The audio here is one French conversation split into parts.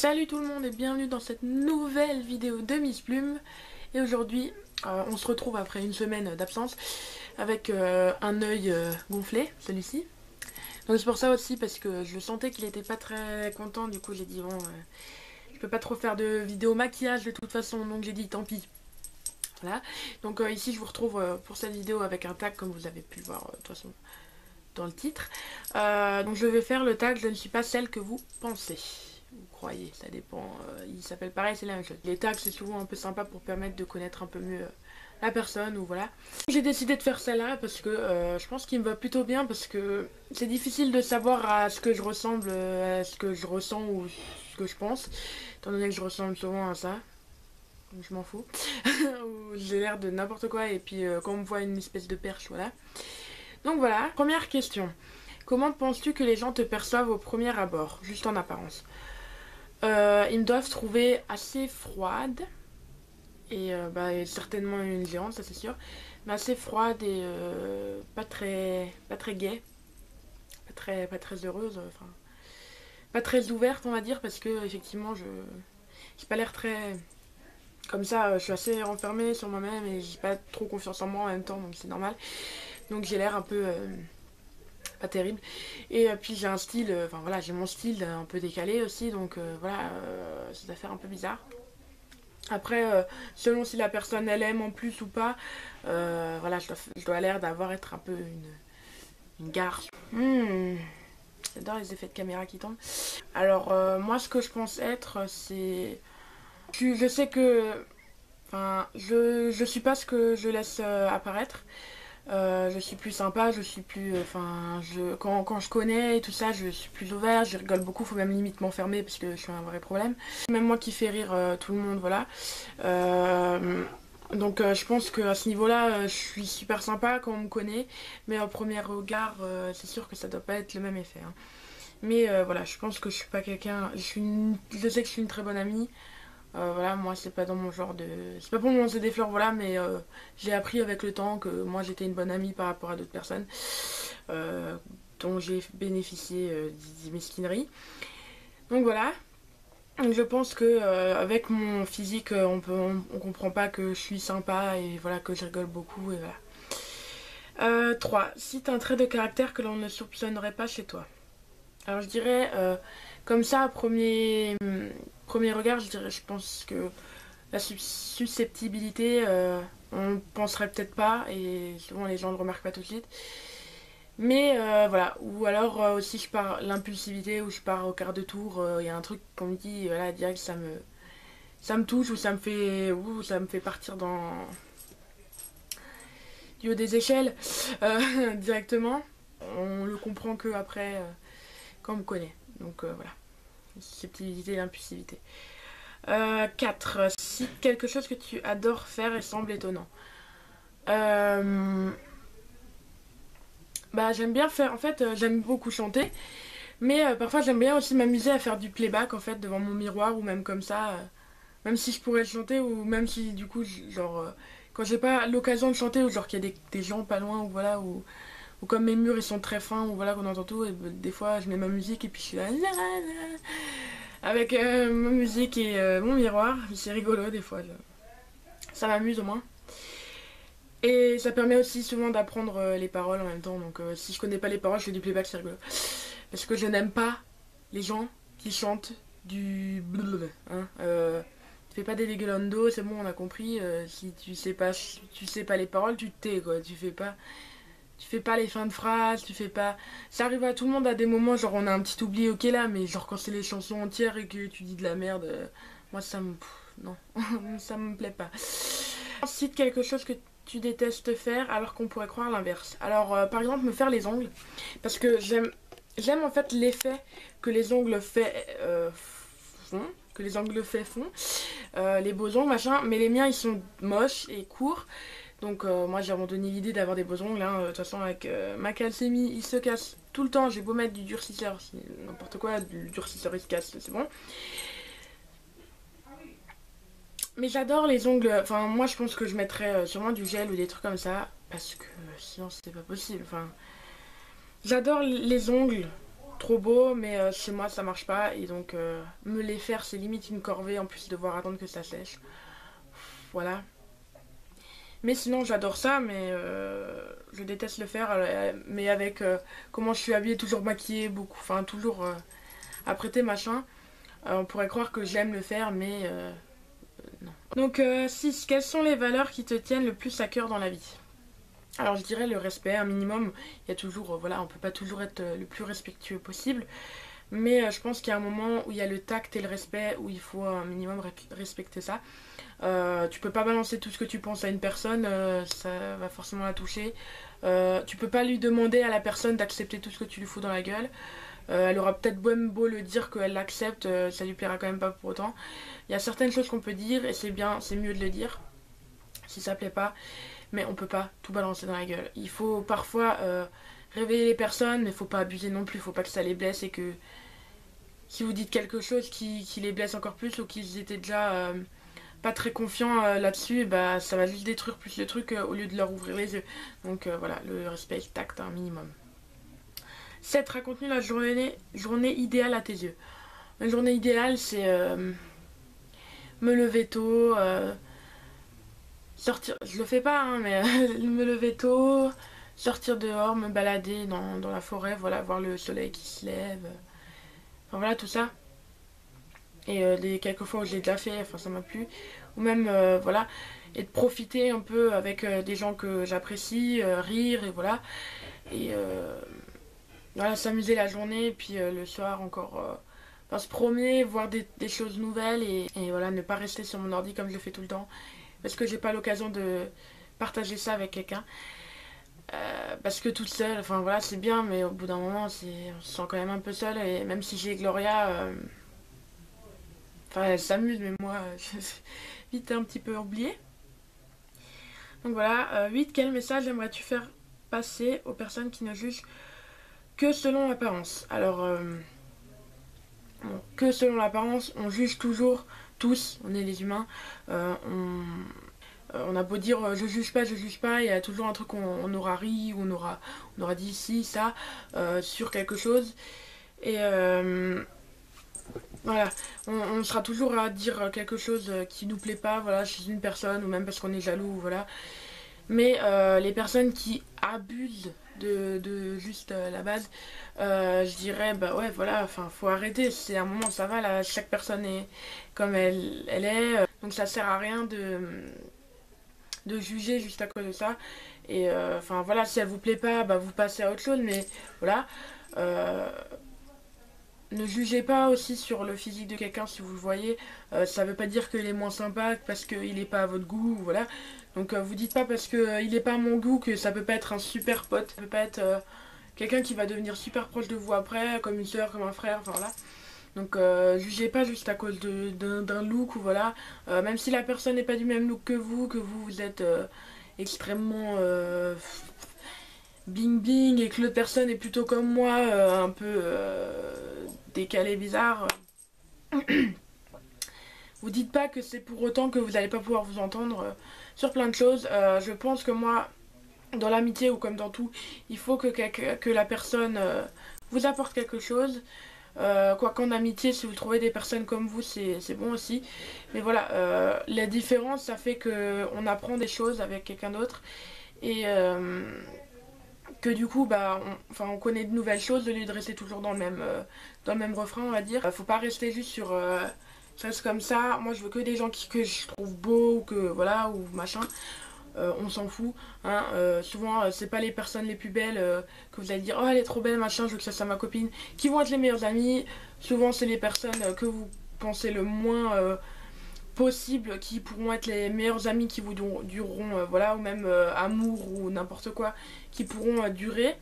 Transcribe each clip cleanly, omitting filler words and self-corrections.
Salut tout le monde et bienvenue dans cette nouvelle vidéo de Miss Plume. Et aujourd'hui on se retrouve après une semaine d'absence avec un œil gonflé, celui-ci. Donc c'est pour ça aussi parce que je sentais qu'il était pas très content, du coup j'ai dit bon je peux pas trop faire de vidéo maquillage de toute façon, donc j'ai dit tant pis. Voilà, donc ici je vous retrouve pour cette vidéo avec un tag comme vous avez pu le voir de toute façon dans le titre. Donc je vais faire le tag je ne suis pas celle que vous pensez. Vous croyez, ça dépend. Il s'appelle pareil, c'est la même chose. Les tags c'est souvent un peu sympa pour permettre de connaître un peu mieux la personne ou voilà. J'ai décidé de faire celle-là parce que je pense qu'il me va plutôt bien parce que c'est difficile de savoir à ce que je ressemble, à ce que je ressens ou ce que je pense, étant donné que je ressemble souvent à ça. Donc je m'en fous. J'ai l'air de n'importe quoi et puis quand on me voit une espèce de perche, voilà. Donc voilà, première question. Comment penses-tu que les gens te perçoivent au premier abord, juste en apparence? Ils me doivent trouver assez froide et certainement une géante, ça c'est sûr, mais assez froide et pas très gaie, pas très heureuse, enfin pas très ouverte on va dire, parce que effectivement j'ai pas l'air très comme ça, je suis assez renfermée sur moi-même et j'ai pas trop confiance en moi en même temps, donc c'est normal. Donc j'ai l'air un peu pas terrible. Et puis j'ai un style, enfin voilà, j'ai mon style un peu décalé aussi, donc voilà, ça doit faire un peu bizarre. Après, selon si la personne elle aime en plus ou pas, voilà, je dois l'air d'avoir être un peu une garce. J'adore les effets de caméra qui tombent. Alors moi ce que je pense être, c'est... Je sais que... Enfin, je suis pas ce que je laisse apparaître. Je suis plus sympa, je suis plus... Enfin, quand je connais et tout ça, je suis plus ouverte, je rigole beaucoup, faut même limite m'enfermer parce que je suis un vrai problème. Même moi qui fais rire tout le monde, voilà. Donc je pense qu'à ce niveau-là, je suis super sympa quand on me connaît, mais au premier regard, c'est sûr que ça doit pas être le même effet. Hein. Mais voilà, je pense que je suis pas quelqu'un... Je sais que je suis une très bonne amie. Voilà, moi c'est pas dans mon genre de... C'est pas pour me lancer des fleurs, voilà, mais j'ai appris avec le temps que moi j'étais une bonne amie par rapport à d'autres personnes dont j'ai bénéficié des mesquineries. Donc voilà, je pense que avec mon physique, on comprend pas que je suis sympa et voilà, que je rigole beaucoup et voilà. 3. Cite un trait de caractère que l'on ne soupçonnerait pas chez toi. Alors je dirais, comme ça, à premier regard, je pense que la susceptibilité, on penserait peut-être pas, et souvent les gens ne le remarquent pas tout de suite. Mais voilà, ou alors aussi je pars l'impulsivité, où je pars au quart de tour, il y a un truc qu'on me dit, voilà, direct ça me touche, ou ça me fait partir dans du haut des échelles, directement. On le comprend que après, quand on me connaît. Donc voilà. Susceptibilité et impulsivité. 4. Cite quelque chose que tu adores faire et semble étonnant. J'aime bien faire, en fait, j'aime beaucoup chanter, mais parfois j'aime bien aussi m'amuser à faire du playback en fait devant mon miroir ou même comme ça, même si je pourrais le chanter ou même si du coup, genre, quand j'ai pas l'occasion de chanter ou genre qu'il y a des gens pas loin ou voilà, ou comme mes murs ils sont très fins ou voilà qu'on entend tout, et des fois je mets ma musique et puis je suis là, avec ma musique et mon miroir, c'est rigolo des fois, ça m'amuse au moins. Et ça permet aussi souvent d'apprendre les paroles en même temps, donc si je connais pas les paroles, je fais du playback, c'est rigolo. Parce que je n'aime pas les gens qui chantent du blablabla, hein. Tu fais pas des dégueulando, c'est bon, on a compris, si tu sais pas les paroles, tu te tais quoi, tu fais pas les fins de phrases, tu fais pas... Ça arrive à tout le monde à des moments, genre on a un petit oubli, ok là, mais genre quand c'est les chansons entières et que tu dis de la merde, moi ça me... non, ça me plaît pas. Cite quelque chose que tu détestes faire alors qu'on pourrait croire l'inverse. Alors par exemple me faire les ongles, parce que j'aime en fait l'effet que les ongles font, les beaux ongles machin, mais les miens ils sont moches et courts. Donc moi j'ai abandonné l'idée d'avoir des beaux ongles, hein. De toute façon avec ma calcémie il se casse tout le temps, j'ai beau mettre du durcisseur, n'importe quoi, du durcisseur il se casse, c'est bon. Mais j'adore les ongles, enfin moi je pense que je mettrais sûrement du gel ou des trucs comme ça, parce que sinon c'est pas possible, enfin... J'adore les ongles trop beaux, mais chez moi ça marche pas, et donc me les faire c'est limite une corvée en plus de devoir attendre que ça sèche. Voilà. Mais sinon j'adore ça, mais je déteste le faire, mais avec comment je suis habillée, toujours maquillée, beaucoup, enfin toujours apprêtée machin. On pourrait croire que j'aime le faire, mais non. Donc 6. Quelles sont les valeurs qui te tiennent le plus à cœur dans la vie? Alors je dirais le respect, un minimum. Il y a toujours, voilà, on peut pas toujours être le plus respectueux possible. Mais je pense qu'il y a un moment où il y a le tact et le respect, où il faut un minimum respecter ça. Tu peux pas balancer tout ce que tu penses à une personne, ça va forcément la toucher. Tu peux pas lui demander à la personne d'accepter tout ce que tu lui fous dans la gueule. Elle aura peut-être même beau le dire qu'elle l'accepte, ça lui plaira quand même pas pour autant. Il y a certaines choses qu'on peut dire et c'est bien, c'est mieux de le dire si ça plaît pas. Mais on peut pas tout balancer dans la gueule. Il faut parfois réveiller les personnes, mais faut pas abuser non plus, faut pas que ça les blesse et que si vous dites quelque chose qui les blesse encore plus ou qu'ils étaient déjà pas très confiants là-dessus, bah ça va juste détruire plus le truc au lieu de leur ouvrir les yeux. Donc voilà, le respect, le tact, un minimum. 7. Raconte-nous la journée idéale à tes yeux. Une journée idéale, c'est me lever tôt, sortir, je le fais pas, hein, mais me lever tôt, sortir dehors, me balader dans la forêt, voilà, voir le soleil qui se lève. Enfin voilà, tout ça. Et les quelques fois où je l'ai déjà fait, enfin ça m'a plu. Ou même, voilà, et de profiter un peu avec des gens que j'apprécie, rire, et voilà. Et voilà, s'amuser la journée, et puis le soir encore, enfin, se promener, voir des choses nouvelles, et voilà, ne pas rester sur mon ordi comme je le fais tout le temps. Parce que j'ai pas l'occasion de partager ça avec quelqu'un. Parce que toute seule, enfin voilà, c'est bien, mais au bout d'un moment, on se sent quand même un peu seule. Et même si j'ai Gloria, enfin elle s'amuse, mais moi, je suis vite un petit peu oubliée. Donc voilà, 8. Quel message aimerais-tu faire passer aux personnes qui ne jugent que selon l'apparence? Alors, bon, que selon l'apparence, on juge toujours, tous, on est les humains, on a beau dire je juge pas, il y a toujours un truc on aura ri, ou on aura dit ci, ça, sur quelque chose. Et voilà, on sera toujours à dire quelque chose qui nous plaît pas, voilà, chez une personne, ou même parce qu'on est jaloux, voilà. Mais les personnes qui abusent de juste la base, je dirais, bah ouais, voilà, enfin, faut arrêter. C'est un moment, ça va, là, chaque personne est comme elle est, donc ça sert à rien de juger juste à cause de ça. Et enfin voilà, si elle vous plaît pas, bah vous passez à autre chose, mais voilà. Euh, Ne jugez pas aussi sur le physique de quelqu'un si vous le voyez. Ça veut pas dire qu'il est moins sympa parce qu'il est pas à votre goût, voilà. Donc vous dites pas parce que il est pas à mon goût que ça peut pas être un super pote, ça peut pas être quelqu'un qui va devenir super proche de vous après, comme une soeur, comme un frère, enfin voilà. Donc jugez pas juste à cause d'un look ou voilà. Même si la personne n'est pas du même look que vous êtes extrêmement bing bing et que l'autre personne est plutôt comme moi, un peu décalé, bizarre. Vous dites pas que c'est pour autant que vous n'allez pas pouvoir vous entendre sur plein de choses. Je pense que moi, dans l'amitié ou comme dans tout, il faut que la personne vous apporte quelque chose. Quoi qu'en amitié, si vous trouvez des personnes comme vous, c'est bon aussi. Mais voilà, la différence, ça fait qu'on apprend des choses avec quelqu'un d'autre. Et que du coup, bah, on connaît de nouvelles choses au lieu de rester toujours dans le même refrain, on va dire. Faut pas rester juste sur... ça reste comme ça. Moi, je veux que des gens que je trouve beaux, ou que voilà, ou machin. On s'en fout, hein. Souvent c'est pas les personnes les plus belles que vous allez dire oh elle est trop belle machin, je veux que ça soit ma copine, qui vont être les meilleures amies. Souvent c'est les personnes que vous pensez le moins possible qui pourront être les meilleurs amis qui vous dureront, voilà, ou même amour ou n'importe quoi qui pourront durer.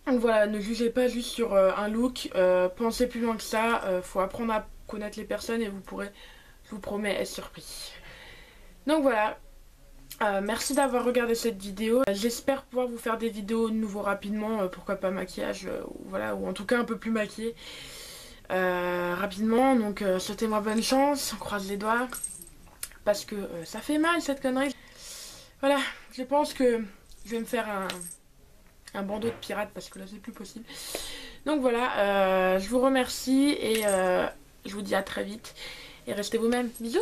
Donc voilà, ne jugez pas juste sur un look, pensez plus loin que ça, faut apprendre à connaître les personnes et vous pourrez, je vous promets, être surpris. Donc voilà. Merci d'avoir regardé cette vidéo. J'espère pouvoir vous faire des vidéos de nouveau rapidement, pourquoi pas maquillage, ou voilà, ou en tout cas un peu plus maquillé rapidement. Donc souhaitez-moi bonne chance, on croise les doigts, parce que ça fait mal cette connerie. Voilà, je pense que je vais me faire un bandeau de pirate parce que là c'est plus possible. Donc Donc voilà, je vous remercie et je vous dis à très vite. Et restez vous-même. Bisous!